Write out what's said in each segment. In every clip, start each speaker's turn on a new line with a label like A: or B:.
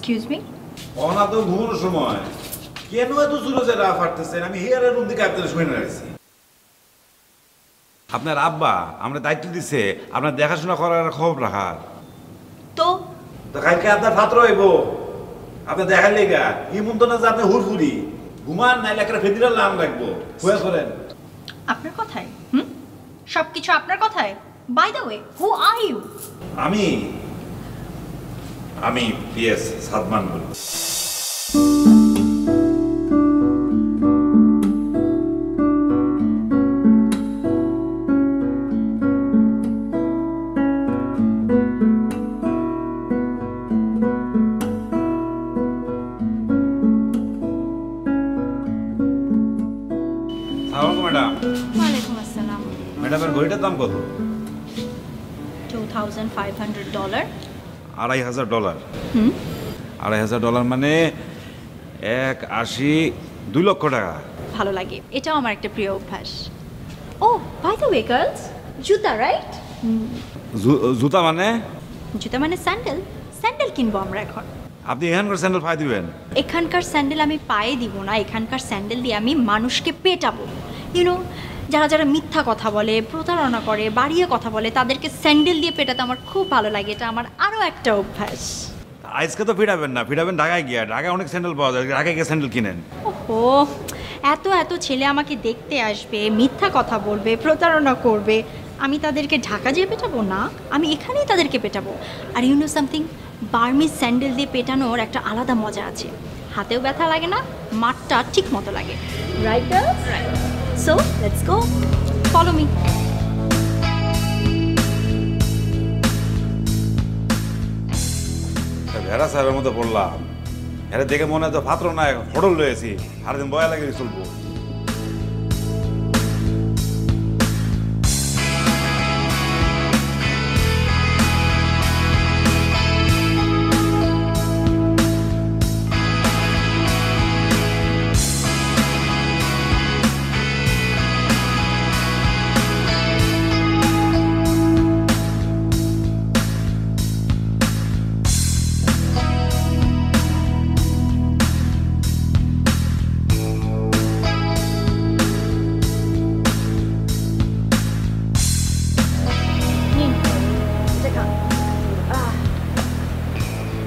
A: Excuse me,
B: অনা তো ঘুমানোর সময় কেন এত জোরে যে রাফ হাঁটতেছেন? আমি হেয়ারের রুম দিকে আপনার শুনে রাখছি। আপনার আব্বা আমরা দায়িত্ব দিছে আপনার দেখাশোনা করার, খবর রাখার।
A: তো
B: কালকে আপনার ফাত্র হইব, আপনি দেখার লেগা ইমন তো না যে আপনি হুড়ফুড়ি ঘুমান, নাইলে একটা ফেদিরাল নাম রাখবো। হয়ে করেন
A: আপনার কথায় সবকিছু আপনার কথায়। By the way, who are you?
B: আমি আমি পিএস সাদমান বলি। ম্যাডাম,
A: ওয়ালাইকুম আসসালাম।
B: ম্যাডামের ঘড়িটার দাম কত?
A: $2,500।
B: $2,500। $2,500 মানে 2 লক্ষ টাকা।
A: ভালো লাগে, এটাও আমার একটা প্রিয় অভ্যাস। ও বাই দ্য ওয়ে গার্লস, জুতা রাইট?
B: জুতা মানে?
A: জুতা মানে স্যান্ডেল। স্যান্ডেল কিনবো আমরা এখন।
B: আপনি এখানকার স্যান্ডেল পাই দিবেন?
A: এখানকার স্যান্ডেল আমি পায়ে দিব না, এখানকার স্যান্ডেল দিয়ে আমি মানুষকে পেটাবো। ইউনো, যারা যারা মিথ্যা কথা বলে, প্রতারণা করে, বাড়িয়ে কথা বলে, তাদেরকে স্যান্ডেল দিয়ে পেটাতে আমার খুব ভালো লাগে। এটা আমার আরও একটা অভ্যাস।
B: আজকে তো ফিরাবেন না, ফিরাবেন ঢাকায় গিয়া। ঢাকায় অনেক স্যান্ডেল পাওয়া যায়, ঢাকায় গিয়ে স্যান্ডেল কিনেন।
A: ওহো, এত এত ছেলে আমাকে দেখতে আসবে, মিথ্যা কথা বলবে, প্রতারণা করবে, আমি তাদেরকে ঢাকা যেয়ে পেটাবো না, আমি এখানেই তাদেরকে পেটাবো। আর you know something, Burmese sandal দিয়ে পেটানোর একটা আলাদা মজা আছে। হাতেও ব্যথা লাগে না, মাঠটা ঠিক মতো লাগে। Right girls? Right. So let's go, follow me.
B: ভেড়া সাহেবের মধ্যে পড়লাম। এরা দেখে মনে হয় তো পাত্র না, হোটেল রয়েছি, সারাদিন বয়া লাগে চলবো।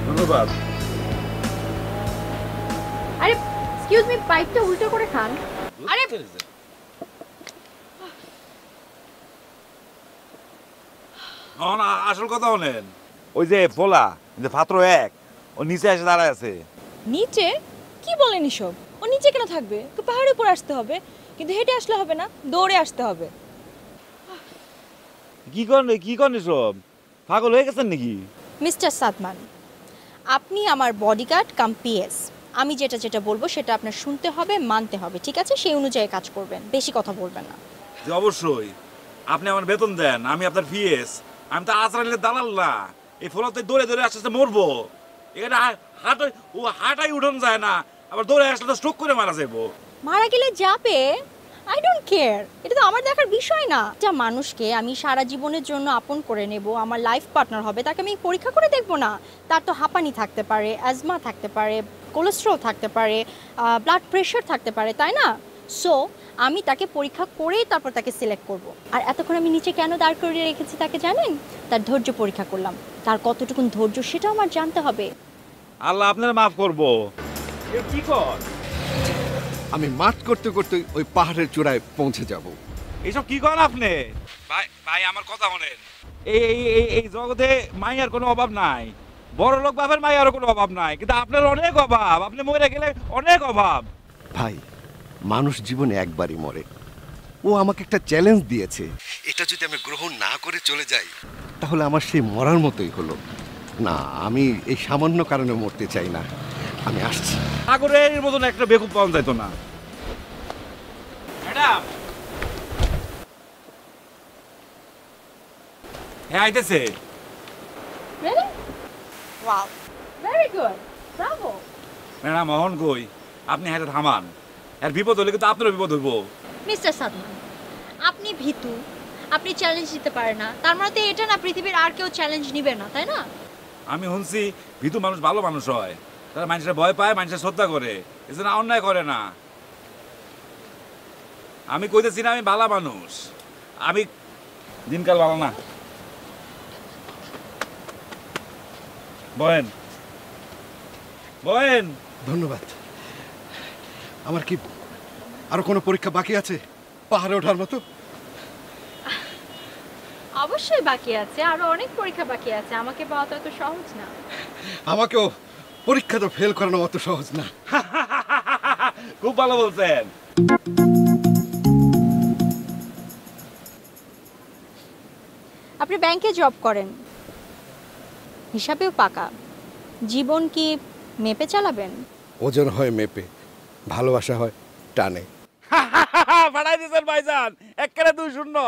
B: ধন্যবাদ।
A: আরে এক্সকিউজ মি, পাইপটা উল্টো করে খান। আরে
B: না, আসল কথা বলেন। ওই যে পোলা, যে পাত্র এক, ও নিচে এসে দাঁড়ায় আছে।
C: নিচে? কি বলেন এসব? ও নিচে কেন থাকবে? তো পাহাড়ের উপর আসতে হবে, কিন্তু হেঁটে আসলে হবে না, দৌড়ে আসতে হবে।
B: কি করেন সব? পাগল হয়ে গেছেন নাকি?
C: মিস্টার সাদমান, আপনি আমার বডিগার্ড কাম পিএস। আমি যেটা যেটা বলবো সেটা আপনার শুনতে হবে, মানতে হবে, ঠিক আছে? সেই অনুযায়ী কাজ করবেন, বেশি কথা বলবেন না।
B: যে অবশ্যই, আপনি আমার বেতন দেন, আমি আপনার পিএস। আমি তো আজরাইলের দালাল না। এই ফলতে দৌড়ে দৌড়ে আস্তে আস্তে মরবো। এখানে হাঁটাই উঠন যায় না, আবার দৌড়ে আসলে তো স্ট্রোক করে মারা যাবো।
C: মারা গেলে যাবে, আই ডোন্ট কেয়ার, এটা তো আমার দেখার বিষয় না। একটা মানুষকে আমি সারা জীবনের জন্য আপন করে নেব, আমার লাইফ পার্টনার হবে, তাকে আমি পরীক্ষা করে দেখবো না? তার তো হাঁপানি থাকতে পারে, অ্যাজমা থাকতে পারে, কোলেস্ট্রল থাকতে পারে, ব্লাড প্রেশার থাকতে পারে, তাই না? সো আমি তাকে পরীক্ষা করেই তারপর তাকে সিলেক্ট করব। আর এতক্ষণ আমি নিচে কেন দাঁড় করিয়ে রেখেছি তাকে জানেন? তার ধৈর্য পরীক্ষা করলাম, তার কতটুকুন ধৈর্য সেটাও আমার জানতে হবে।
B: আল্লাহ আপনার মাফ করবো। কি কর?
D: আমি মাঠ করতে করতে ওই পাহাড়ের চূড়ায় পৌঁছে যাব।
B: এইসব কি করেন আপনি? ভাই ভাই, আমার কথা শোনেন। এই জগতে মাইয়ার কোনো অভাব নাই, বড় লোক বাপের মাইয়ারও কোনো অভাব নাই, কিন্তু আপনার অনেক অভাব। আপনি মরে গেলে অনেক অভাব।
D: ভাই, মানুষ জীবনে একবারই মরে। ও আমাকে একটা চ্যালেঞ্জ দিয়েছে, এটা যদি আমি গ্রহণ না করে চলে যাই তাহলে আমার সেই মরার মতোই হলো। না, আমি এই সামান্য কারণে মরতে চাই না। আমি আসছি।
B: আগরের মতন একটা বেকুব পাওয়া যাইতো না। ম্যাডাম, হ্যাঁ আইতেছে।
C: Really? Wow, very good, bravo.
B: Madam Mohan কই? আপনি হ্যাঁ থামান, আর বিপদ হলে কিন্তু আপনারও বিপদ হইব।
A: মিস্টার সাদমান, আপনি ভীতু, আপনি চ্যালেঞ্জ দিতে পারেন না, তার মানে তো এটা না পৃথিবীর আর কেউ চ্যালেঞ্জ নিবে না, তাই না?
B: আমি শুনছি ভীতু মানুষ ভালো মানুষ হয়, তারা মানুষের ভয় পায়, মানুষের শ্রদ্ধা করে, এজন্য অন্যায় করে না। আমি কইতেছি না আমি ভালো মানুষ, আমি দিনকাল ভালো না। বহেন বহেন।
D: ধন্যবাদ। আমার কি আরো কোনো পরীক্ষা বাকি আছে পাহাড়ে ওঠার মতো?
C: অবশ্যই বাকি আছে, আরো অনেক পরীক্ষা বাকি আছে, আমাকে পাওয়া তো এত সহজ না।
D: আমাকেও পরীক্ষা তো ফেল করানো অত সহজ না।
B: খুব ভালো বলছেন।
C: আপনি ব্যাংকে জব করেন, হিসাবেও পাকা, জীবন কি মেপে চালাবেন?
D: ওজন হয় মেপে, ভালোবাসা হয় টানে।
B: পাঠাই দিয়েছেন ভাইজান, একেবারে 2-0।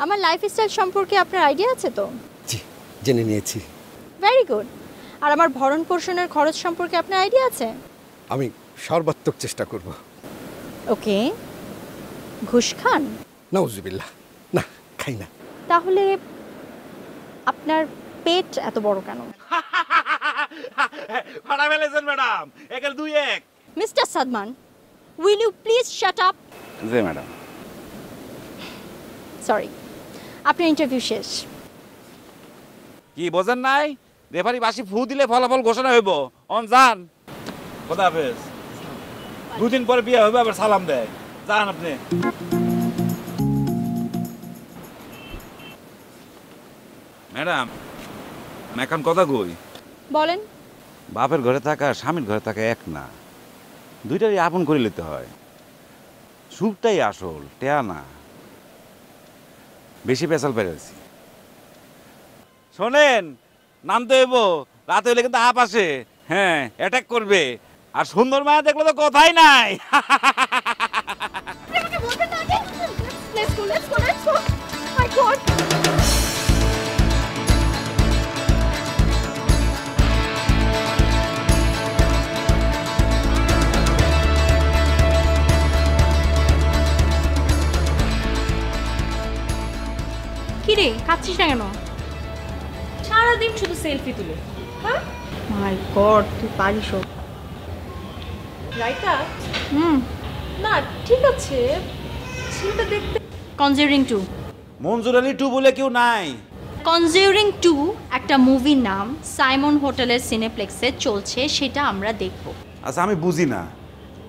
C: আমার লাইফস্টাইল সম্পর্কে আপনার আইডিয়া আছে তো?
D: জি, জেনে নিয়েছি।
C: Very good. আর আমার ভরণ পোষণের খরচ সম্পর্কে আপনার আইডিয়া আছে?
D: আমি সর্বাত্মক চেষ্টা করব।
C: ওকে। ঘুষ খান?
D: নাউজুবিল্লাহ, না খাই না।
C: তাহলে আপনার পেট এত বড় কেন?
B: পাঠা ফেলেছেন ম্যাডাম, একের 2-1।
C: Mister Sadman, will you please shut up?
B: জি ম্যাডাম।
C: সরি, আপনার ইন্টারভিউ শেষ।
B: কি বোঝেন নাই? রেফারি বাসি ফু দিলে ফলাফল ঘোষণা হইব। অন যান। খোদা হাফেজ। 2 দিন পরে বিয়ে হবে, আবার সালাম দেয়। যান আপনি। ম্যাডাম, আমি এখন কথা কই।
C: বলেন।
B: বাপের ঘরে থাকা স্বামীর ঘরে থাকা এক না, দুইটারই আপন করে নিতে হয়। সুখটাই আসল, টেয়া না। বেশি পেশাল পেরেছি। শোনেন, নামতে হইব, রাতে হইলে কিন্তু হাঁপ আসে। হ্যাঁ, অ্যাটাক করবে। আর সুন্দর মায়া দেখলে তো কথাই নাই।
A: কিরে কাঁদছিস না কেন?
E: সারাদিন শুধু সেলফি তুলে। হ্যাঁ
A: মাই গড, তুই পারিস।
E: রাইটা?
A: হুম।
E: না ঠিক আছে, ছেলেটা দেখতে
A: কনজিউরিং 2।
B: মঞ্জুর আলী 2 বলে কেউ নাই।
A: কনজিউরিং 2 একটা মুভির নাম, সাইমন হোটেলের সিনেপ্লেক্সে চলছে, সেটা আমরা দেখব।
B: আচ্ছা, আমি বুঝি না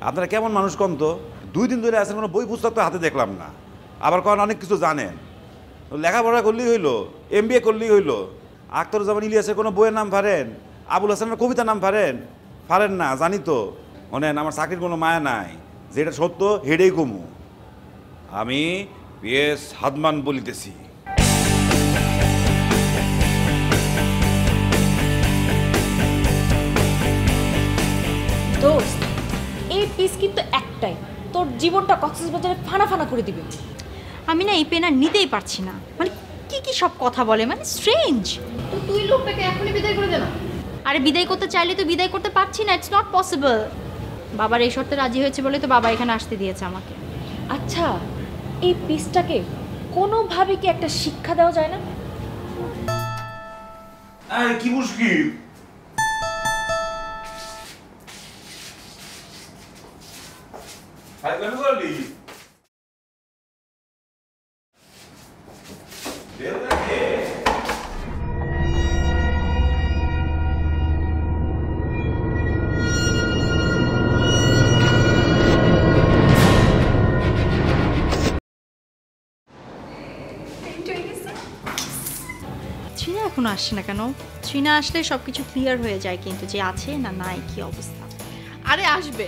B: আপনারা কেমন মানুষ কম তো। 2 দিন ধরে আছেন, কোনো বই পুস্তক তো হাতে দেখলাম না। আবার কারণ অনেক কিছু জানেন, লেখাপড়া করলেই হইলো, MBA করলেই হইলো। আখতারুজ্জামান ইলিয়াসের কোনো বইয়ের নাম পারেন? আবুল হাসানের কবিতার নাম পারেন না? জানি তো। মনে আমার চাকরির কোনো মায়া নাই, যেটা সত্য হেডেই কমু। আমি PS সাদমান বলিতেছি।
E: দোস্ত, এই পিস কিন্তু একটাই, তোর জীবনটা কক্সবাজারে ফানা ফানা করে দিবে।
A: আমি না এই পেন আর নিতেই পারছি না। মানে কি কি সব কথা বলে, মানে স্ট্রেঞ্জ।
F: তো তুই লোকটাকে এখনই বিদায় করে দে না।
A: আরে বিদায় করতে চাইলে তো বিদায় করতে পারছি না, ইটস নট পসিবল। বাবার এই শর্তে রাজি হয়েছে বলে তো বাবা এখানে আসতে দিয়েছে আমাকে।
E: আচ্ছা, এই পিসটাকে কোনোভাবে কি একটা শিক্ষা দেওয়া যায় না?
B: কি মুশকিল?
A: ট্রিনা এখনো আসছে না কেন? ট্রিনা আসলে সব কিছু ক্লিয়ার হয়ে যায়, কিন্তু যে আছে না নাই কি অবস্থা।
F: আরে আসবে,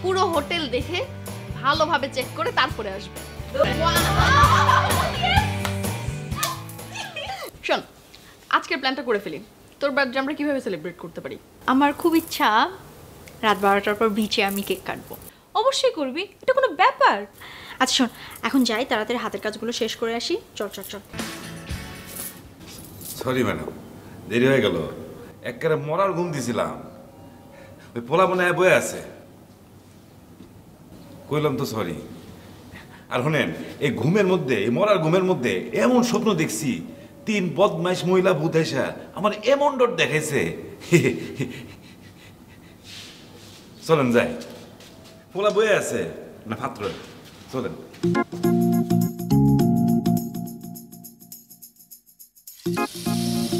F: পুরো হোটেল দেখে ভালোভাবে চেক করে তারপরে আসবে। শোন, আজকের প্ল্যানটা করে ফেলি। তোর বার্থডে আমরা কিভাবে সেলিব্রেট করতে পারি?
A: আমার খুব ইচ্ছা রাত 12টার পর বিচে আমি কেক কাটবো।
E: অবশ্যই করবি, এটা কোনো ব্যাপার?
A: আচ্ছা শোন, এখন যাই, তাড়াতাড়ি হাতের কাজগুলো শেষ করে আসি। চল চল চল।
B: সরি ম্যাডাম, দেরি হয়ে গেল। একেবারে মরার ঘুম দিছিলাম, ওই পোলা মনে হয় বয়ে আছে। কইলাম তো সরি। আর শোনেন, এই ঘুমের মধ্যে, এই মরার ঘুমের মধ্যে এমন স্বপ্ন দেখছি, 3 বদমাইশ মহিলা ভূত এসে আমার এমন ডর দেখাইছে। চলেন যাই, পোলা বয়ে আছে না পাত্র, চলেন।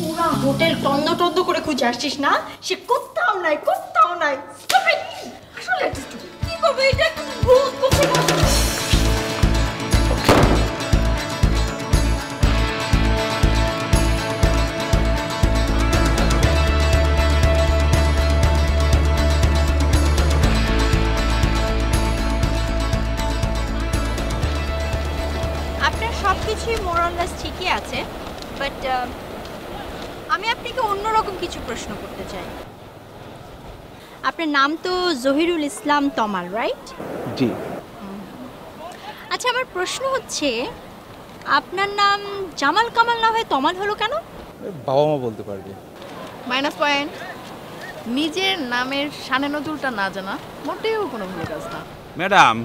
A: পুরা হোটেল টন্দ টন্দ করে খুঁজে আসছিস না? সে কোথাও নাই, কোথাও নাই। Stupid! আসলে কি করবে এটা? ভূত কোথায় গেল?
C: আপনার সব কিছুই মোরাললেস ঠিকই আছে, বাট আমি আপনাকে অন্যরকম কিছু প্রশ্ন করতে চাই। আপনার নাম তো জহিরুল ইসলাম তমাল, রাইট?
G: জি।
C: আচ্ছা, আমার প্রশ্ন হচ্ছে আপনার নাম জামাল কামাল না হয়ে তমাল হলো কেন?
G: বাবা মা বলতে পারবে।
F: Minus point. নিজের নামের শানে নজরুলটা না জানা মোটেও কোনো ভুল কাজ না।
B: ম্যাডাম,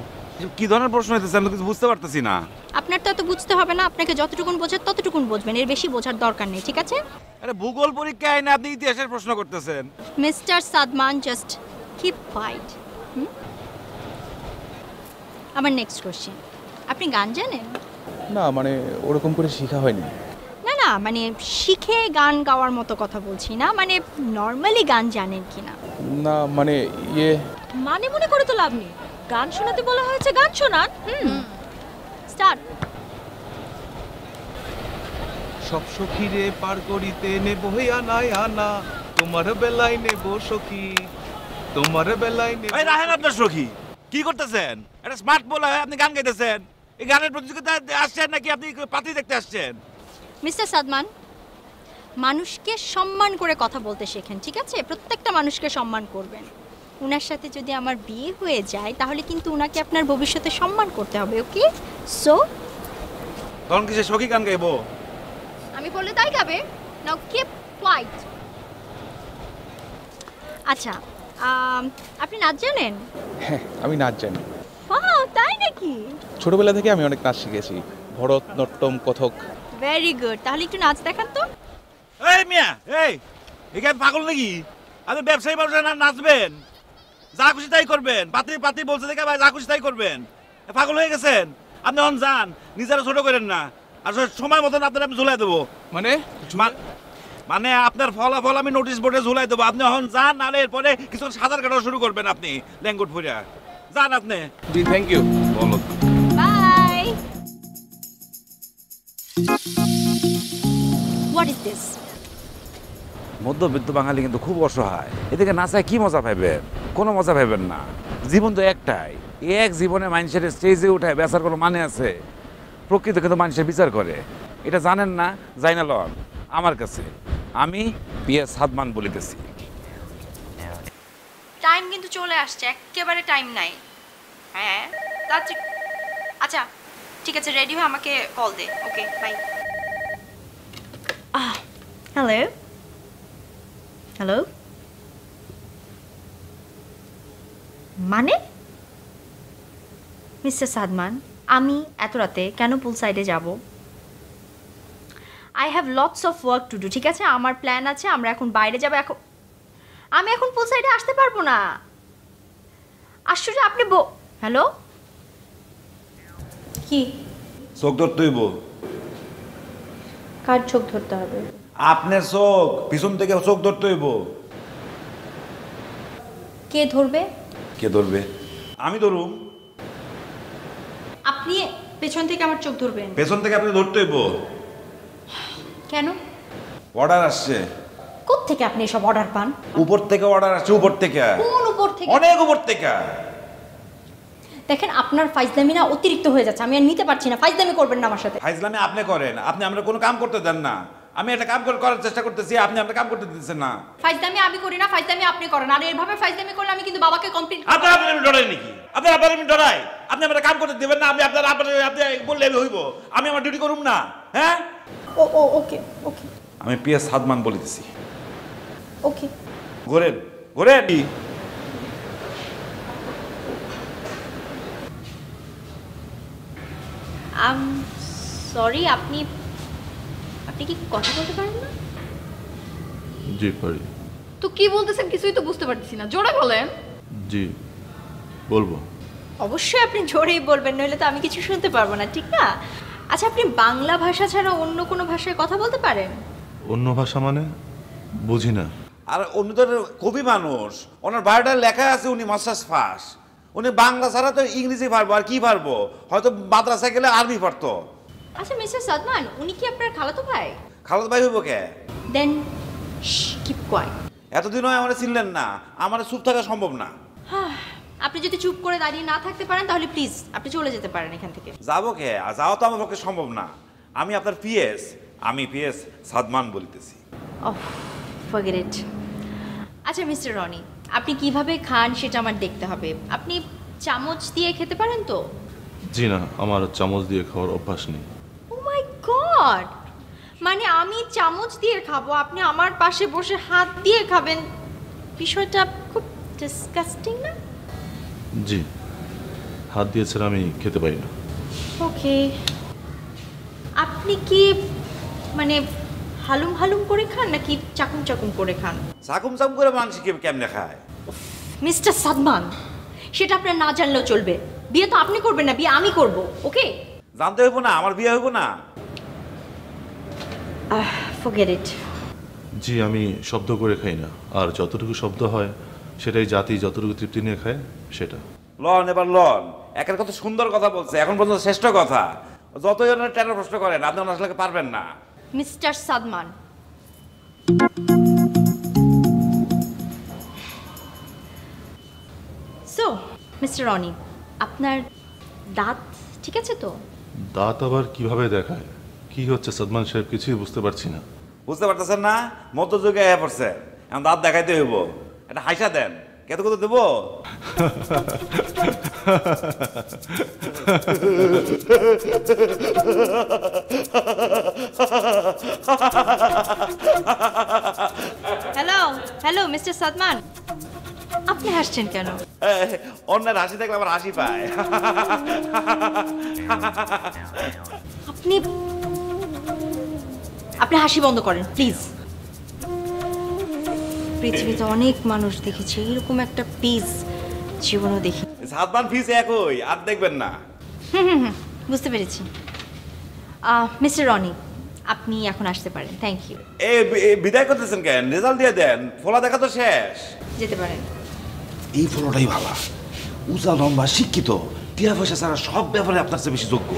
B: কি ধরনের প্রশ্ন হইতেছে আমি কিছু বুঝতে পারতেছি না।
C: আপনার তো এত বুঝতে হবে না, আপনাকে যতটুকুন বোঝার ততটুকুন বুঝবেন, এর বেশি বোঝার দরকার নেই, ঠিক আছে?
B: আরে ভূগোল পরীক্ষায় না আপনি ইতিহাসের প্রশ্ন করতেছেন।
C: Mister Sadman, just keep quiet. আমার নেক্সট কোশ্চেন, আপনি গান জানেন?
G: না মানে ওরকম করে শেখা হয়নি।
C: না না, মানে শিখে গান গাওয়ার মতো কথা বলছি না, মানে নর্মালি গান জানেন কি না?
G: না মানে
E: মানে মনে করে তো লাভ নেই, গান শোনাতে বলা হয়েছে, গান শোনান।
C: স্টার্ট।
H: সব সখীরে পার করিতে নেব আনায় আনা, তোমার বেলায় নেব সখী, তোমার বেলায় নেব।
B: এই রাহেন আপনার সখী, কি করতেছেন? একটা স্মার্ট বলা হয় আপনি গান গাইতেছেন। এই গানের প্রতিযোগিতা আসছেন নাকি আপনি পাতি দেখতে আসছেন?
C: মিস্টার সাদমান, মানুষকে সম্মান করে কথা বলতে শেখেন, ঠিক আছে? প্রত্যেকটা মানুষকে সম্মান করবেন। উনার সাথে যদি আমার বিয়ে হয়ে যায় তাহলে কিন্তু উনাকে আপনার ভবিষ্যতে সম্মান করতে হবে, ওকে? সো
B: তখন কি সে সখী গান গাইবো?
C: আমি বললে তাই গাবে। নাও কিপ কোয়াইট। আচ্ছা, আপনি নাচ জানেন?
G: হ্যাঁ, আমি নাচ জানি।
C: ওয়াও, তাই নাকি?
G: ছোটবেলা থেকে আমি অনেক নাচ শিখেছি, ভরতনাট্যম, কথক।
C: ভেরি গুড, তাহলে একটু নাচ দেখান তো।
B: এই মিয়া, এই এখানে পাগল নাকি? আপনি ব্যবসায়ী মানুষ না, নাচবেন, যা খুশি তাই করবেন। পাতি পাতি বলছে দেখে ভাই যা খুশি তাই করবেন। পাগল হয়ে গেছেন আপনি? এখন যান, নিজেরা ছোট করেন না। আর সময় মতন আপনার আমি ঝুলাই দেবো। মানে আপনার ফলাফল আমি নোটিশ বোর্ডে ঝুলাই দেবো। আপনি এখন যান, নাহলে এরপরে কিছু সাঁতার কাটা শুরু করবেন আপনি ল্যাঙ্গুট ফুরিয়া। যান আপনি।
G: জি, থ্যাংক ইউ।
B: বলো।
C: বাই। What is this?
B: মধ্যবিত্ত বাঙালি কিন্তু খুব অসহায়। এদিকে নাচায় কি মজা পাইবেন? কোনো মজা পাইবেন না। জীবন তো একটাই, এক জীবনে মানুষের স্টেজে উঠায় বেচার কোনো মানে আছে? প্রকৃতি কিন্তু মানুষের বিচার করে, এটা জানেন না? যাই না লন আমার কাছে, আমি পিএস সাদমান বলিতেছি।
C: টাইম কিন্তু চলে আসছে, একেবারে টাইম নাই। হ্যাঁ, আচ্ছা ঠিক আছে, রেডি হয়ে আমাকে কল দে। Okay, bye. হ্যালো হ্যালো, মানে মিস্টার সাদমান, আমি এত রাতে কেন পুল সাইডে যাব? I have lots of work to do, ঠিক আছে? আমার প্ল্যান আছে, আমরা এখন বাইরে যাব। আমি এখন পুল সাইডে আসতে পারবো না। আশ্চর্য, আপনি হ্যালো, কি?
B: চোখ ধরতে হইব।
C: কার চোখ ধরতে হবে?
B: আপনার চোখ, পিছন থেকে চোখ ধরতে হইব।
C: কে ধরবে?
B: কে ধরবে? আমি ধরুম।
C: আপনি পেছন থেকে আমার চোখ ধরবেন?
B: পেছন থেকে আপনি ধরতে হইব।
C: কেন?
B: অর্ডার আসছে।
C: কোত্থেকে আপনি এসব অর্ডার পান?
B: উপর থেকে অর্ডার আসছে, উপর থেকে।
C: কোন উপর থেকে?
B: অনেক উপর থেকে।
C: দেখেন, আপনার ফাইজলামি না অতিরিক্ত হয়ে যাচ্ছে, আমি আর নিতে পারছি না। ফাইজলামি করবেন না আমার সাথে।
B: ফাইজলামি আপনি করেন, আপনি আমরা কোনো কাম করতে দেন না। আমি একটা কাম করার চেষ্টা করতেছি, আপনি আমরা কাম করতে দিচ্ছেন না।
C: ফাইজলামি আমি করি না, ফাইজলামি আপনি করেন। আর এভাবে ফাইজলামি করলে আমি কিন্তু বাবাকে কমপ্লিট।
B: আপনার আমি ডরাই নাকি? আপনার আমি ডরাই? আপনি আমরা কাম করতে দেবেন না? আপনি বললে আমি হইব? আমি আমার ডিউটি করুম না? হ্যাঁ,
C: ওকে ওকে,
B: আমি পিএস সাদমান বলিতেছি।
C: ওকে,
B: ঘোরেন ঘোরেন।
C: সরি, আপনি আপনি কি কথা বলতে পারেন না?
I: জি পারি।
F: তো কি বলতেছেন কিছুই তো বুঝতে পারতেছি না, জোরে বলেন।
I: জি বলবো।
C: অবশ্যই আপনি জোরেই বলবেন, নইলে তো আমি কিছু শুনতে পারবো না, ঠিক না? আচ্ছা, আপনি বাংলা ভাষা ছাড়া অন্য কোনো ভাষায় কথা বলতে পারেন?
I: অন্য ভাষা মানে বুঝি না।
B: আর উনি তো কবি মানুষ, ওনার বায়োডাটা লেখা আছে উনি মাস্টার্স পাস। উনি বাংলা ছাড়া তো ইংরেজি পারবো, আর কি পারবো? হয়তো মাদ্রাসায় গেলে আরবি পারতো।
C: আচ্ছা মিস্টার সাদমান, উনি কি আপনার খালাতো ভাই?
B: খালাতো ভাই হইব কে?
C: Then keep quiet.
B: এতদিন হয় আমার চিনলেন না, আমার চুপ থাকা সম্ভব না।
C: আপনি যদি চুপ করে দাঁড়িয়ে না থাকতে পারেন তাহলে প্লিজ আপনি চলে যেতে পারেন এখান থেকে।
B: যাবো কে? আর যাওয়া তো আমার পক্ষে সম্ভব না। আমি আপনার পিএস, আমি পিএস সাদমান বলতেছি।
C: ওহ, ফরগেট ইট। আচ্ছা মিস্টার রনি, আপনি কিভাবে খান সেটা আমার দেখতে হবে। আপনি চামচ দিয়ে খেতে পারেন তো?
I: জি না, আমার চামচ দিয়ে খাওয়ার অভ্যাস নেই।
C: ও মাই গড, মানে আমি চামচ দিয়ে খাবো, আপনি আমার পাশে বসে হাত দিয়ে খাবেন? বিষয়টা খুব ডিসকাস্টিং না?
I: জি, হাত দিয়ে ছাড়া আমি খেতে পারি না।
C: ওকে, আপনি কি মানে হালুম হালুম করে খান নাকি চাকুম চাকুম করে খান?
B: চাকুম চাকুম করে মানুষ কেমনে খায়?
C: মিস্টার সাদমান, সেটা আপনার না জানলেও চলবে। বিয়ে তো আপনি করবেন না, বিয়ে আমি করব, ওকে?
B: জানতে হইব না? আমার বিয়ে হইব না?
C: Forget it.
I: জি, আমি শব্দ করে খাই না, আর যতটুকু শব্দ হয় সেটাই জাতি যতটুকু তৃপ্তি নিয়ে খায় সেটা।
B: লন এবার লন, একের কত সুন্দর কথা বলছে, এখন পর্যন্ত শ্রেষ্ঠ কথা। যতই ওনার টেরার প্রশ্ন করেন আপনি ওনার আসলে পারবেন না।
C: Mister Sadman, so mister Rony, আপনার দাঁত ঠিক আছে তো?
I: দাঁত আবার কিভাবে দেখায়? কি হচ্ছে সাদমান সাহেব, কিছুই বুঝতে পারছি না।
B: বুঝতে পারতেছেন না? মধ্যযুগে এ পড়ছে, এখন দাঁত দেখাইতে হইব। এটা হাইসা দেন, কত কত দেবো?
C: হ্যালো হ্যালো মিস্টার সাদমান, আপনি হাসছেন কেন?
B: অন্যের হাসি দেখলে আমার হাসি পায়।
C: আপনি আপনি হাসি বন্ধ করেন প্লিজ। পৃথিবীতে অনেক মানুষ দেখেছি, এরকম একটা পিস জীবনও দেখি।
B: সাদমান ফিস একই, আর দেখবেন না।
C: বুঝতে পেরেছি। মিস্টার রনি, আপনি এখন আসতে পারেন। Thank you.
B: বিদায় করতেছেন কেন? রেজাল্ট দিয়ে দেন, ফলা দেখা তো শেষ।
C: যেতে পারেন।
B: এই ফলোটাই ভালো, উঁচা লম্বা শিক্ষিত, টিয়া পয়সা ছাড়া সব ব্যাপারে আপনার চেয়ে বেশি যোগ্য।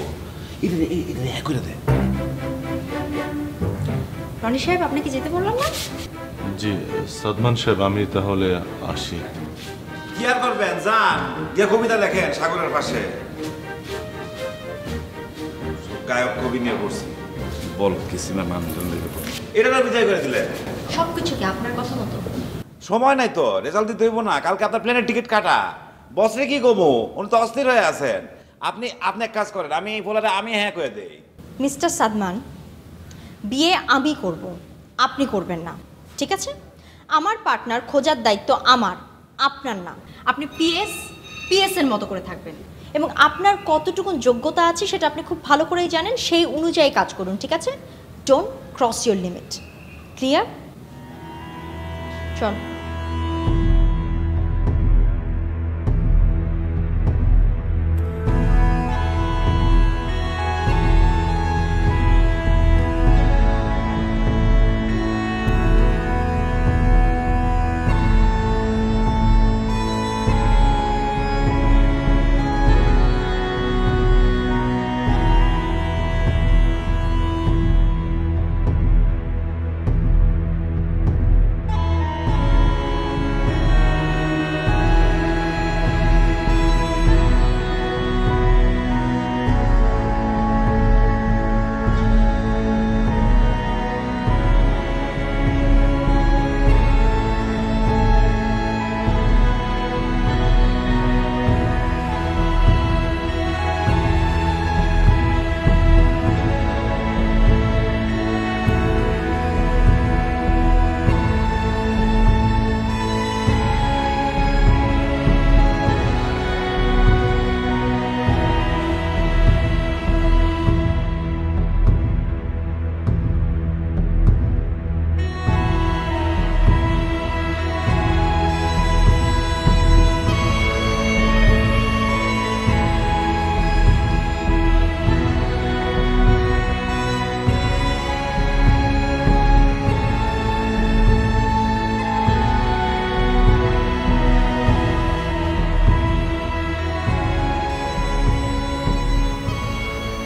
B: এটা করে দেন।
C: রনি সাহেব, আপনাকে যেতে বললাম না?
I: জি সাদমান সাহেব, আমি তাহলে আসি।
B: কি আর করবেন, যান গিয়ে কবিতা লেখেন সাগরের পাশে। গায়ক কবি নিয়ে পড়ছি, বল কিসিমা মানুষজন এটা না বিদায় করে দিলেন।
C: সবকিছু কি আপনার কথা মতো?
B: সময় নাই তো, রেজাল্ট দিতে হইব না? কালকে আপনার প্লেনের টিকিট কাটা। বসরে কি কমু, উনি তো অস্থির হয়ে আছেন। আপনি এক কাজ করেন, আমি এই ফলাটা আমি হ্যাঁ করে দেই।
C: মিস্টার সাদমান, বিয়ে আমি করব, আপনি করবেন না, ঠিক আছে? আমার পার্টনার খোঁজার দায়িত্ব আমার, আপনার না। আপনি পিএস এর মতো করে থাকবেন, এবং আপনার কতটুকু যোগ্যতা আছে সেটা আপনি খুব ভালো করেই জানেন। সেই অনুযায়ী কাজ করুন, ঠিক আছে? Don't cross your limit. Clear? চল।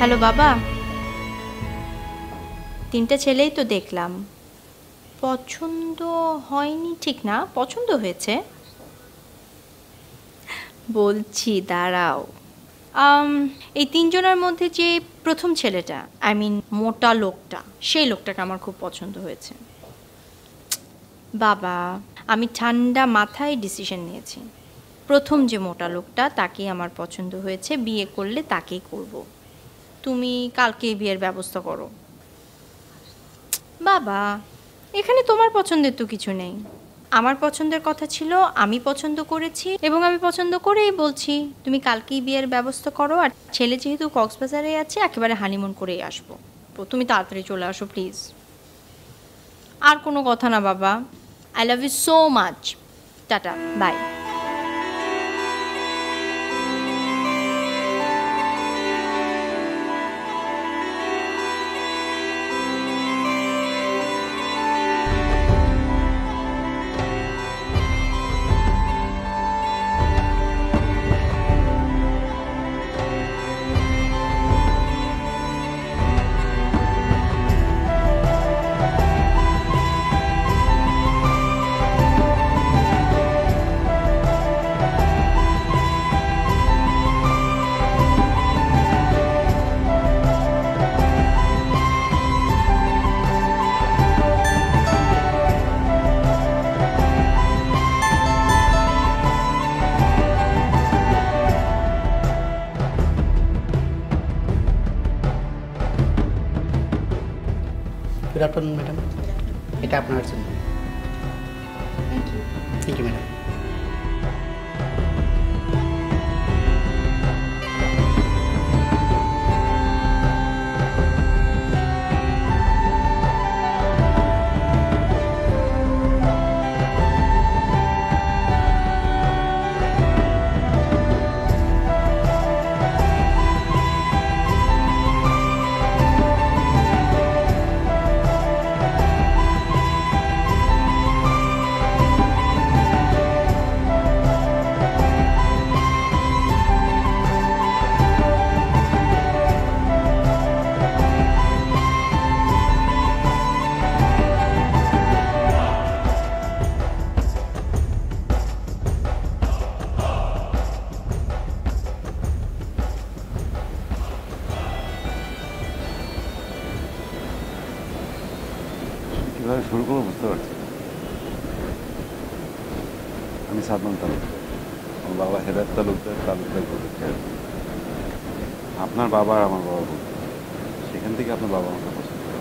A: হ্যালো বাবা, 3টা ছেলেই তো দেখলাম, পছন্দ হয়নি ঠিক না, পছন্দ হয়েছে। বলছি দাঁড়াও, এই 3 জনের মধ্যে যে প্রথম ছেলেটা, আই মিন মোটা লোকটা, সেই লোকটাকে আমার খুব পছন্দ হয়েছে। বাবা, আমি ঠান্ডা মাথায় ডিসিশন নিয়েছি, প্রথম যে মোটা লোকটা তাকেই আমার পছন্দ হয়েছে, বিয়ে করলে তাকেই করব। তুমি কালকেই বিয়ের ব্যবস্থা করো। বাবা, এখানে তোমার পছন্দের তো কিছু নেই, আমার পছন্দের কথা ছিল, আমি পছন্দ করেছি এবং আমি পছন্দ করেই বলছি তুমি কালকেই বিয়ের ব্যবস্থা করো। আর ছেলে যেহেতু কক্সবাজারে আছে, একেবারে হানিমুন করেই আসবো, তো তুমি তাড়াতাড়ি চলে আসো প্লিজ। আর কোনো কথা না বাবা, I love you so much, tata, bye.
J: Good afternoon madam, এটা আপনার জন্য। Thank you madam.
K: কীভাবে শুরু করবো বুঝতে পারছি। আমি সাদমান তালুকদার, আমার বাবা হেদায়ত তালুকদার, তালুকদার করতে। আপনার বাবা আর আমার বাবা বলতে, সেখান থেকে আপনার বাবা আমাকে পছন্দ করে।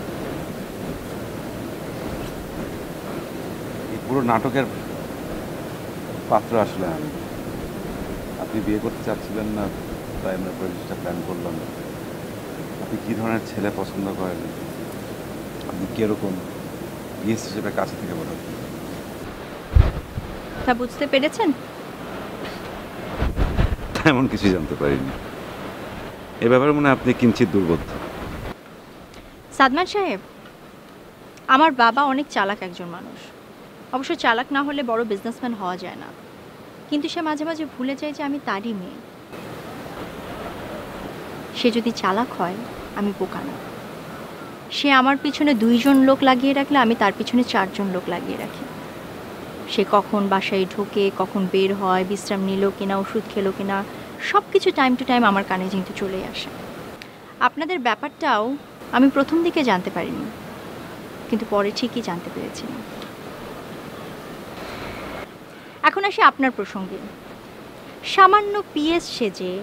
K: এই পুরো নাটকের পাত্র আসলে আমি। আপনি বিয়ে করতে চাচ্ছিলেন না, তাই আমরা পরিবেশটা প্ল্যান করলাম। আপনি কী ধরনের ছেলে পছন্দ করেন, আপনি কীরকম গেস্ট হিসেবে কাছে থেকে বলেন।
A: তা বুঝতে পেরেছেন?
K: এমন কিছু জানতে পারিনি। এ ব্যাপারে মনে হয় আপনি কিঞ্চিত দুর্বোধ্য।
A: সাদমান সাহেব, আমার বাবা অনেক চালাক একজন মানুষ। অবশ্য চালাক না হলে বড় বিজনেসম্যান হওয়া যায় না, কিন্তু সে মাঝে মাঝে ভুলে যায় যে আমি তারই মেয়ে। সে যদি চালাক হয়, আমি বোকা না। সে আমার পিছনে 2 জন লোক লাগিয়ে রাখলে আমি তার পিছনে 4 জন লোক লাগিয়ে রাখি। সে কখন বাসায় ঢোকে, কখন বের হয়, বিশ্রাম নিল কিনা, ওষুধ খেলো কিনা, সব কিছু টাইম টু টাইম আমার কানে কিন্তু চলে আসে। আপনাদের ব্যাপারটাও আমি প্রথম দিকে জানতে পারিনি, কিন্তু পরে ঠিকই জানতে পেরেছি। এখন আসি আপনার প্রসঙ্গে। সামান্য পিএস সেজে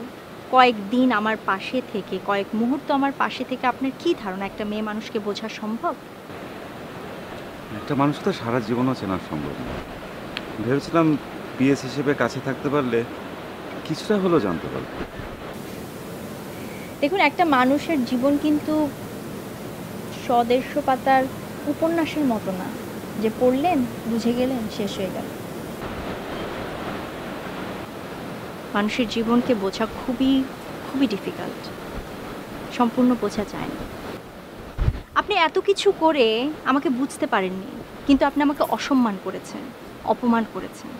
A: কয়েকদিন আমার পাশে থেকে, কয়েক মুহূর্ত আমার পাশে থেকে আপনার কি ধারণা একটা মেয়ে মানুষকে বোঝা সম্ভব?
K: একটা মানুষ তো সারা জীবনও চেনা সম্ভব না। ভেবেছিলাম পিএস হিসেবে কাছে থাকতে পারলে কিছুটা হলেও জানতে পারবো।
A: দেখুন, একটা মানুষের জীবন কিন্তু 100-150 পাতার উপন্যাসের মতো না যে পড়লেন, বুঝে গেলেন, শেষ হয়ে গেল। মানুষের জীবনকে বোঝা খুবই খুবই ডিফিকাল্ট, সম্পূর্ণ বোঝা যায় না। আপনি এত কিছু করে আমাকে বুঝতে পারেননি, কিন্তু আপনি আমাকে অসম্মান করেছেন, অপমান করেছেন।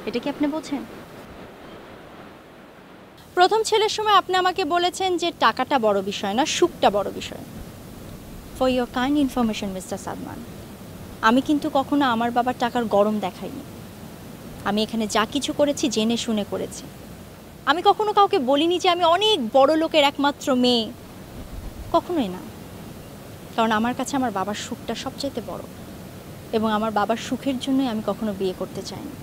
A: এটা কি আপনি বোঝেন?
C: প্রথম ছেলের সময় আপনি আমাকে বলেছেন যে টাকাটা বড় বিষয় না, সুখটা বড় বিষয়। For your kind information mister Salman, আমি কিন্তু কখনো আমার বাবার টাকার গরম দেখাইনি। আমি এখানে যা কিছু করেছি জেনে শুনে করেছি। আমি কখনো কাউকে বলিনি যে আমি অনেক বড় লোকের একমাত্র মেয়ে, কখনোই না। কারণ আমার কাছে আমার বাবার সুখটা সবচাইতে বড়, এবং আমার বাবার সুখের জন্যই আমি কখনো বিয়ে করতে চাইনি।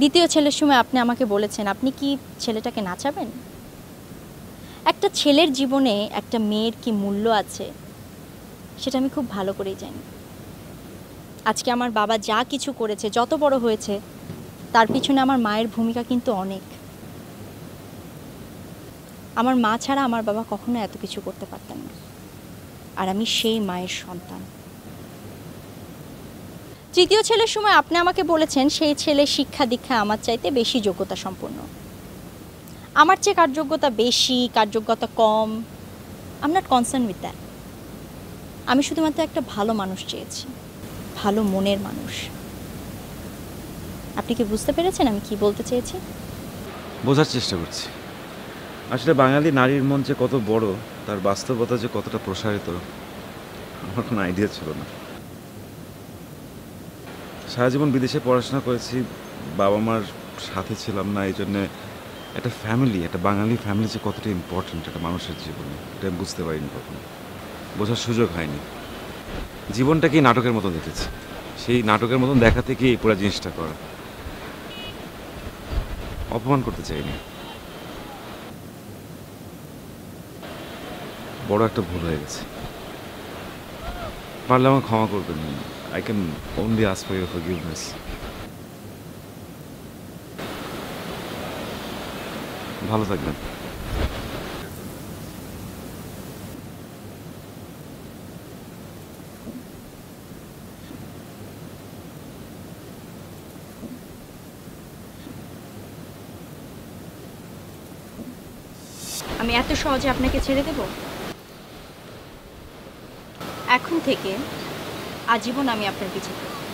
C: দ্বিতীয় ছেলের সময় আপনি আমাকে বলেছেন আপনি কি ছেলেটাকে নাচাবেন। একটা ছেলের জীবনে একটা মেয়ের কি মূল্য আছে সেটা আমি খুব ভালো করেই জানি। আজকে আমার বাবা যা কিছু করেছে, যত বড় হয়েছে, তার পিছনে আমার মায়ের ভূমিকা কিন্তু অনেক। আমার মা ছাড়া আমার বাবা কখনো এত কিছু করতে পারতেন না, আর আমি সেই মায়ের সন্তান। তৃতীয় ছেলের সময় আপনি আমাকে বলেছেন সেই ছেলে শিক্ষা দীক্ষা আমার চাইতে বেশি যোগ্যতা সম্পন্ন। আমার চেয়ে কার যোগ্যতা বেশি, কার যোগ্যতা কম, I am not concern with that. আমি শুধুমাত্র একটা ভালো মানুষ চেয়েছি, ভালো মনের মানুষ। আপনি কি বুঝতে পেরেছেন আমি কি বলতে চেয়েছি?
B: বোঝার চেষ্টা করছি। আসলে বাঙালি নারীর মন যে কত বড়, তার বাস্তবতা যে কতটা প্রসারিত, আমার কোনো আইডিয়া ছিল না। সারা জীবন বিদেশে পড়াশোনা করেছি, বাবা মার সাথে ছিলাম না, এই জন্যে একটা ফ্যামিলি, একটা বাঙালি ফ্যামিলি যে কতটা ইম্পর্ট্যান্ট একটা মানুষের জীবনে, এটা আমি বুঝতে পারিনি কখনো, বোঝার সুযোগ হয়নি। জীবনটাকেই নাটকের মতো দেখেছি, সেই নাটকের মতন দেখা থেকে এই পুরো জিনিসটা করা। অপমান করতে চাইনি, বড় একটা ভুল হয়ে গেছে। পারলে আমাকে ক্ষমা করবেন। I can only ask for your forgiveness. ভালো থাকবেন।
C: আমি এত সহজে আপনাকে ছেড়ে দেব? এখন থেকে আজীবন আমি আপনার পিছে থাকব।